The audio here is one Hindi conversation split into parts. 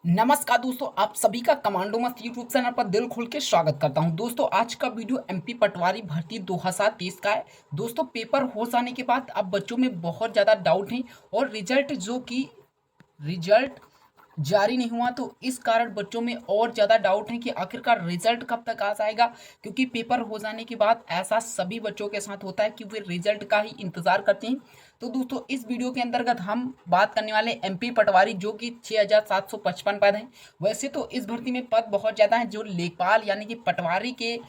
नमस्कार दोस्तों, आप सभी का कमांडो मस्त यूट्यूब चैनल पर दिल खोल के स्वागत करता हूं। दोस्तों, आज का वीडियो एमपी पटवारी भर्ती 2023 का है। दोस्तों, पेपर हो जाने के बाद अब बच्चों में बहुत ज़्यादा डाउट है और रिजल्ट जारी नहीं हुआ, तो इस कारण बच्चों में और ज़्यादा डाउट है कि आखिरकार रिजल्ट कब तक आ जाएगा। क्योंकि पेपर हो जाने के बाद ऐसा सभी बच्चों के साथ होता है कि वे रिजल्ट का ही इंतज़ार करते हैं। तो दोस्तों, इस वीडियो के अंतर्गत हम बात करने वाले एमपी पटवारी, जो कि 6755 पद हैं। वैसे तो इस भर्ती में पद बहुत ज़्यादा हैं, जो लेखपाल यानी कि पटवारी के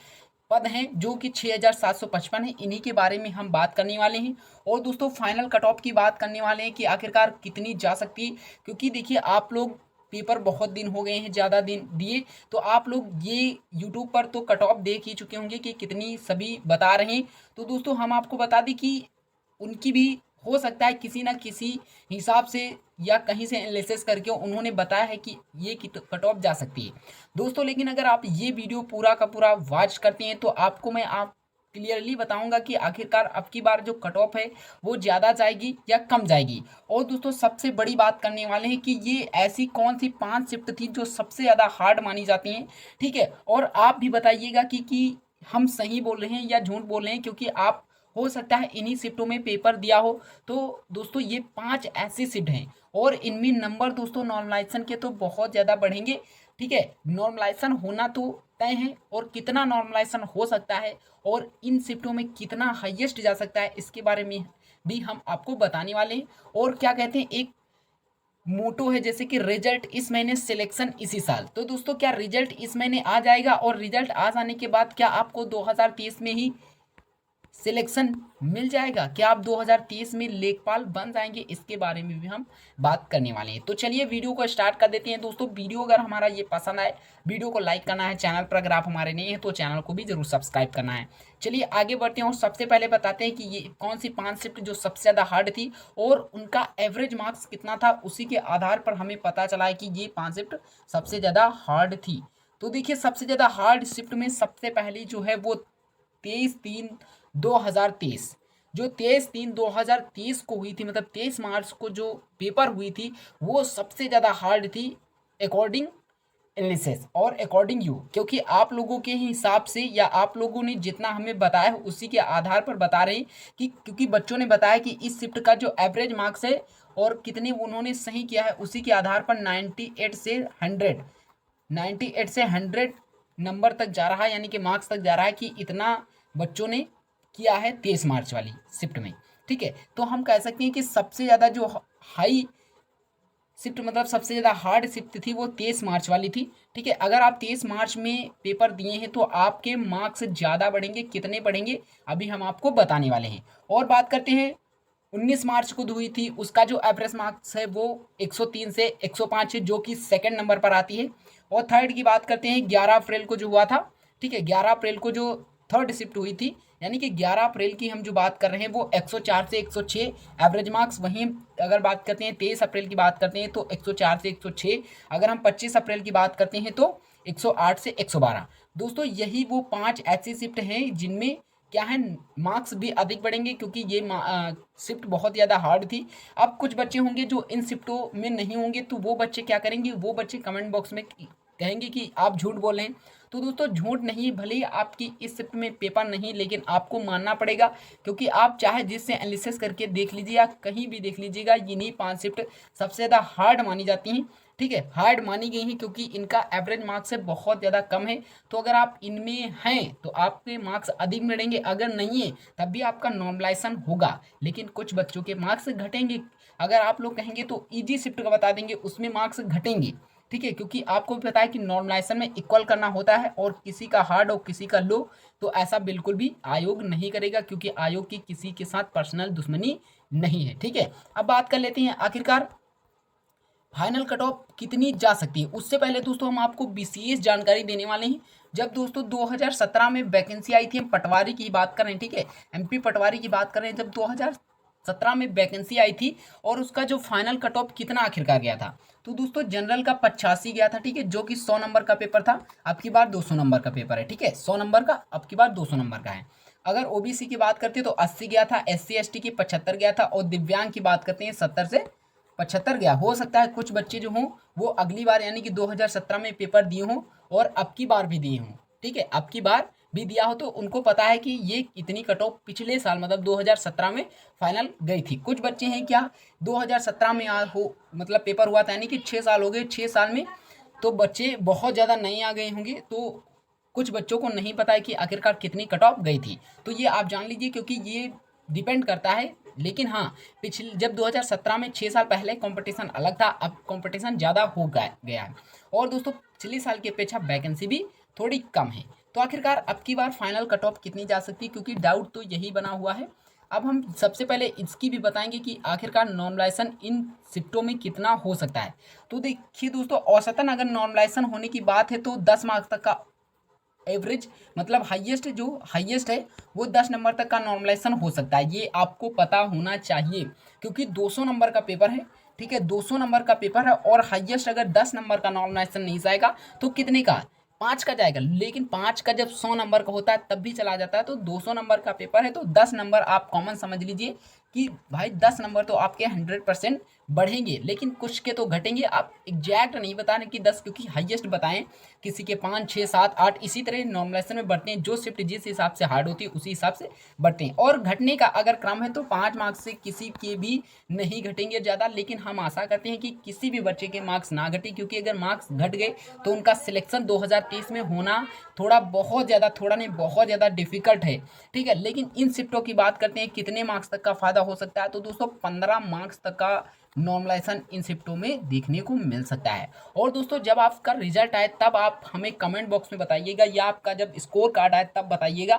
पद हैं जो कि 6755 है, इन्हीं के बारे में हम बात करने वाले हैं। और दोस्तों, फाइनल कट ऑफ की बात करने वाले हैं कि आखिरकार कितनी जा सकती है। क्योंकि देखिए, आप लोग पेपर बहुत दिन हो गए हैं, ज़्यादा दिन दिए, तो आप लोग ये यूट्यूब पर तो कट ऑफ देख ही चुके होंगे कि कितनी सभी बता रहे हैं। तो दोस्तों, हम आपको बता दें कि उनकी भी हो सकता है किसी ना किसी हिसाब से या कहीं से एनालिसिस करके उन्होंने बताया है कि ये कट ऑफ जा सकती है। दोस्तों, लेकिन अगर आप ये वीडियो पूरा का पूरा वॉच करते हैं तो आपको मैं आप क्लियरली बताऊंगा कि आखिरकार अब की बार जो कट ऑफ है वो ज़्यादा जाएगी या कम जाएगी। और दोस्तों, सबसे बड़ी बात करने वाले हैं कि ये ऐसी कौन सी 5 शिफ्ट थी जो सबसे ज़्यादा हार्ड मानी जाती हैं। ठीक है, और आप भी बताइएगा कि हम सही बोल रहे हैं या झूठ बोल रहे हैं, क्योंकि आप हो सकता है इन्हीं शिफ्टों में पेपर दिया हो। तो दोस्तों, ये 5 ऐसी शिफ्ट हैं और इनमें नंबर दोस्तों नॉर्मलाइजेशन के तो बहुत ज़्यादा बढ़ेंगे। ठीक है, नॉर्मलाइजेशन होना तो तय है, और कितना नॉर्मलाइजेशन हो सकता है और इन शिफ्टों में कितना हाईएस्ट जा सकता है, इसके बारे में भी हम आपको बताने वाले हैं। और क्या कहते हैं, एक मोटो है जैसे कि रिजल्ट इस महीने, सिलेक्शन इसी साल। तो दोस्तों, क्या रिजल्ट इस महीने आ जाएगा और रिजल्ट आ जाने के बाद क्या आपको 2023 में ही सिलेक्शन मिल जाएगा? क्या आप 2030 में लेखपाल बन जाएंगे? इसके बारे में भी हम बात करने वाले हैं। तो चलिए वीडियो को स्टार्ट कर देते हैं। दोस्तों, वीडियो अगर हमारा ये पसंद आए, वीडियो को लाइक करना है, चैनल पर अगर आप हमारे नए हैं तो चैनल को भी जरूर सब्सक्राइब करना है। चलिए आगे बढ़ते हैं और सबसे पहले बताते हैं कि ये कौन सी 5 शिफ्ट जो सबसे ज़्यादा हार्ड थी और उनका एवरेज मार्क्स कितना था। उसी के आधार पर हमें पता चला है कि ये 5 शिफ्ट सबसे ज़्यादा हार्ड थी। तो देखिए, सबसे ज़्यादा हार्ड शिफ्ट में सबसे पहली जो है वो 23/3/2023, जो 23/3/2023 को हुई थी, मतलब 23 मार्च को जो पेपर हुई थी, वो सबसे ज़्यादा हार्ड थी अकॉर्डिंग एनालिसिस और अकॉर्डिंग यू। क्योंकि आप लोगों के ही हिसाब से या आप लोगों ने जितना हमें बताया है उसी के आधार पर बता रहे हैं कि, क्योंकि बच्चों ने बताया कि इस शिफ्ट का जो एवरेज मार्क्स है और कितने उन्होंने सही किया है, उसी के आधार पर 98 से 100 नंबर तक जा रहा है, यानी कि मार्क्स तक जा रहा है कि इतना बच्चों ने किया है 23 मार्च वाली शिफ्ट में। ठीक है, तो हम कह सकते हैं कि सबसे ज़्यादा जो हाई शिफ्ट, मतलब सबसे ज़्यादा हार्ड शिफ्ट थी, वो 23 मार्च वाली थी। ठीक है, अगर आप 23 मार्च में पेपर दिए हैं तो आपके मार्क्स ज़्यादा बढ़ेंगे। कितने बढ़ेंगे अभी हम आपको बताने वाले हैं। और बात करते हैं 19 मार्च को हुई थी, उसका जो एवरेज मार्क्स है वो 103 से 105 है, जो कि सेकंड नंबर पर आती है। और थर्ड की बात करते हैं 11 अप्रैल को जो हुआ था। ठीक है, 11 अप्रैल को जो थर्ड शिफ्ट हुई थी, यानी कि 11 अप्रैल की हम जो बात कर रहे हैं वो 104 से 106 एवरेज मार्क्स। वहीं अगर बात करते हैं 23 अप्रैल की बात करते हैं तो 104 से 106। अगर हम 25 अप्रैल की बात करते हैं तो 108 से 112। दोस्तों, यही वो 5 ऐसी शिफ्ट हैं जिनमें क्या है, मार्क्स भी अधिक बढ़ेंगे, क्योंकि ये शिफ्ट बहुत ज़्यादा हार्ड थी। अब कुछ बच्चे होंगे जो इन शिफ्टों में नहीं होंगे, तो वो बच्चे क्या करेंगे, वो बच्चे कमेंट बॉक्स में कहेंगे कि आप झूठ बोल रहे हैं। तो दोस्तों, झूठ नहीं, भले ही आपकी इस शिफ्ट में पेपर नहीं, लेकिन आपको मानना पड़ेगा। क्योंकि आप चाहे जिससे एनालिसिस करके देख लीजिए या कहीं भी देख लीजिएगा, ये नहीं 5 शिफ्ट सबसे ज़्यादा हार्ड मानी जाती हैं। ठीक है, हार्ड मानी गई हैं क्योंकि इनका एवरेज मार्क्स से बहुत ज़्यादा कम है। तो अगर आप इनमें हैं तो आपके मार्क्स अधिक मिलेंगे, अगर नहीं है तब भी आपका नॉर्मलाइजेशन होगा, लेकिन कुछ बच्चों के मार्क्स घटेंगे। अगर आप लोग कहेंगे तो इजी शिफ्ट का बता देंगे, उसमें मार्क्स घटेंगे। ठीक है, क्योंकि आपको भी पता है कि नॉर्मलाइजेशन में इक्वल करना होता है, और किसी का हार्ड और किसी का लो, तो ऐसा बिल्कुल भी आयोग नहीं करेगा, क्योंकि आयोग की किसी के साथ पर्सनल दुश्मनी नहीं है। ठीक है, अब बात कर लेते हैं आखिरकार फाइनल कट ऑफ कितनी जा सकती है। उससे पहले दोस्तों, हम आपको विशेष जानकारी देने वाले हैं। जब दोस्तों 2017 में वैकेंसी आई थी, हम पटवारी की बात कर रहे हैं। ठीक है, एमपी पटवारी की बात कर रहे हैं। जब 2017 में वैकेंसी आई थी और उसका जो फाइनल कट ऑफ कितना आखिरकार गया था, तो दोस्तों जनरल का 85 गया था। ठीक है, जो कि 100 नंबर का पेपर था। अब की बार 200 नंबर का पेपर है। ठीक है, 100 नंबर का, अब की बार 200 नंबर का है। अगर ओबीसी की बात करते हैं तो 80 गया था, SC ST की 75 गया था, और दिव्यांग की बात करते हैं 70 से 75 गया। हो सकता है कुछ बच्चे जो हों वो अगली बार यानी कि 2017 में पेपर दिए हों और अब की बार भी दिए हों, ठीक है, अब की बार भी दिया हो तो उनको पता है कि ये इतनी कट ऑफ पिछले साल मतलब 2017 में फाइनल गई थी। कुछ बच्चे हैं क्या 2017 में हो मतलब पेपर हुआ था यानी कि 6 साल हो गए, 6 साल में तो बच्चे बहुत ज़्यादा नए आ गए होंगे, तो कुछ बच्चों को नहीं पता है कि आखिरकार कितनी कट ऑफ गई थी। तो ये आप जान लीजिए क्योंकि ये डिपेंड करता है। लेकिन हाँ, पिछले जब 2017 में 6 साल पहले कंपटीशन अलग था, अब कंपटीशन ज़्यादा हो गया है और दोस्तों पिछले साल की अपेक्षा वैकेंसी भी थोड़ी कम है। तो आखिरकार अब की बार फाइनल कट ऑफ कितनी जा सकती है, क्योंकि डाउट तो यही बना हुआ है। अब हम सबसे पहले इसकी भी बताएंगे कि आखिरकार नॉर्मलाइजेशन इन शिफ्टों में कितना हो सकता है। तो देखिए दोस्तों, औसतन अगर नॉर्मलाइजेशन होने की बात है तो 10 मार्क्स तक का एवरेज मतलब हाईएस्ट जो हाईएस्ट है वो 10 नंबर तक का नॉर्मलाइजेशन हो सकता है। ये आपको पता होना चाहिए क्योंकि 200 नंबर का पेपर है, ठीक है, 200 नंबर का पेपर है और हाईएस्ट अगर 10 नंबर का नॉर्मलाइजेशन नहीं जाएगा तो कितने का 5 का जाएगा। लेकिन 5 का जब 100 नंबर का होता है तब भी चला जाता है। तो 200 नंबर का पेपर है तो 10 नंबर आप कॉमन समझ लीजिए कि भाई 10 नंबर तो आपके 100% बढ़ेंगे, लेकिन कुछ के तो घटेंगे। आप एग्जैक्ट नहीं बता रहे कि 10, क्योंकि हाईएस्ट बताएं किसी के 5, 6, 7, 8 इसी तरह नॉर्मलाइजेशन में बढ़ते हैं। जो शिफ्ट जिस हिसाब से हार्ड होती है उसी हिसाब से बढ़ते हैं। और घटने का अगर क्रम है तो 5 मार्क्स से किसी के भी नहीं घटेंगे ज़्यादा, लेकिन हम आशा करते हैं कि किसी भी बच्चे के मार्क्स ना घटे, क्योंकि अगर मार्क्स घट गए तो उनका सिलेक्शन 2023 में होना थोड़ा बहुत ज़्यादा, थोड़ा नहीं बहुत ज़्यादा डिफिकल्ट है, ठीक है। लेकिन इन शिफ्टों की बात करते हैं कितने मार्क्स तक का फायदा हो सकता है। तो दोस्तों 15 मार्क्स तक का नॉर्मलाइजेशन इन शिफ्टों में देखने को मिल सकता है। और दोस्तों जब आपका रिजल्ट आए तब आप हमें कमेंट बॉक्स में बताइएगा, या आपका जब स्कोर कार्ड आए तब बताइएगा,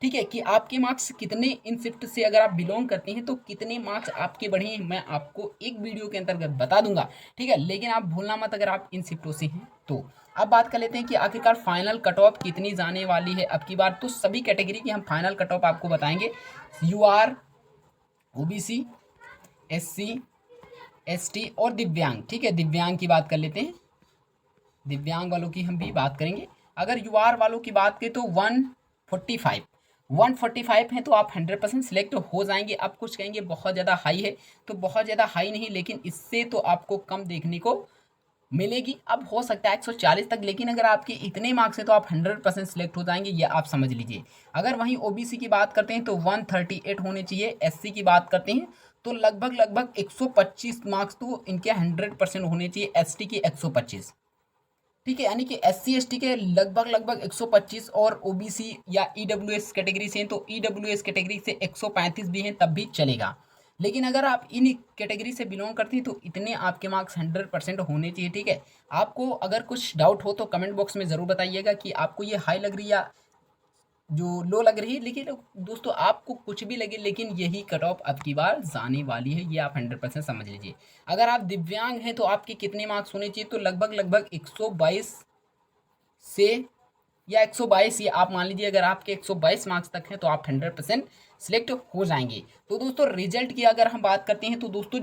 ठीक है, कि आपके मार्क्स कितने इन शिफ्ट से अगर आप बिलोंग करते हैं तो कितने मार्क्स आपके बढ़े हैं, मैं आपको एक वीडियो के अंतर्गत बता दूंगा, ठीक है। लेकिन आप भूलना मत अगर आप इन शिफ्टों से हैं तो। अब बात कर लेते हैं कि आखिरकार फाइनल कट ऑफ कितनी जाने वाली है अब की बार। तो सभी कैटेगरी की हम फाइनल कट ऑफ आपको बताएंगे। यूआर, ओबीसी, एससी, एसटी और दिव्यांग, ठीक है। दिव्यांग की बात कर लेते हैं, दिव्यांग वालों की हम भी बात करेंगे। अगर यूआर वालों की बात करें तो 145 है तो आप 100% सिलेक्ट हो जाएंगे। अब कुछ कहेंगे बहुत ज़्यादा हाई है, तो बहुत ज़्यादा हाई नहीं, लेकिन इससे तो आपको कम देखने को मिलेगी। अब हो सकता है 140 तक, लेकिन अगर आपके इतने मार्क्स हैं तो आप 100% सिलेक्ट हो जाएंगे, ये आप समझ लीजिए। अगर वहीं ओबीसी की बात करते हैं तो 138 होने चाहिए। एससी की बात करते हैं तो लगभग 125 मार्क्स तो इनके 100% होने चाहिए। एसटी की 125, ठीक है, यानी कि एससी एसटी के लगभग 125 और ओबीसी या ईडब्ल्यूएस कैटेगरी से हैं तो ईडब्ल्यूएस कैटेगरी से 135 भी हैं तब भी चलेगा। लेकिन अगर आप इन कैटेगरी से बिलोंग करते हैं तो इतने आपके मार्क्स 100% होने चाहिए, ठीक है। आपको अगर कुछ डाउट हो तो कमेंट बॉक्स में ज़रूर बताइएगा कि आपको ये हाई लग रही है या जो लो लग रही है। लेकिन दोस्तों आपको कुछ भी लगे, लेकिन यही कट ऑफ अब की बार जाने वाली है, ये आप 100% समझ लीजिए। अगर आप दिव्यांग हैं तो आपके कितने मार्क्स होने चाहिए, तो लगभग 122 से या 122, ये आप मान लीजिए। अगर आपके 122 मार्क्स तक हैं तो आप 100% सिलेक्ट हो जाएंगे। तो दोस्तों रिजल्ट की अगर हम बात करते हैं तो दोस्तों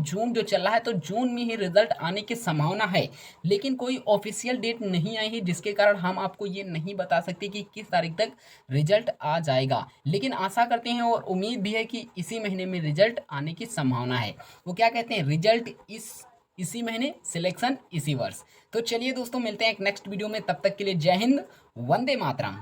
जून जो चल रहा है तो जून में ही रिजल्ट आने की संभावना है, लेकिन कोई ऑफिशियल डेट नहीं आई है, जिसके कारण हम आपको ये नहीं बता सकते कि किस तारीख तक रिजल्ट आ जाएगा। लेकिन आशा करते हैं और उम्मीद भी है कि इसी महीने में रिजल्ट आने की संभावना है। वो क्या कहते हैं, रिजल्ट इसी महीने, सिलेक्शन इसी वर्ष। तो चलिए दोस्तों मिलते हैं एक नेक्स्ट वीडियो में, तब तक के लिए जय हिंद, वंदे मातरम।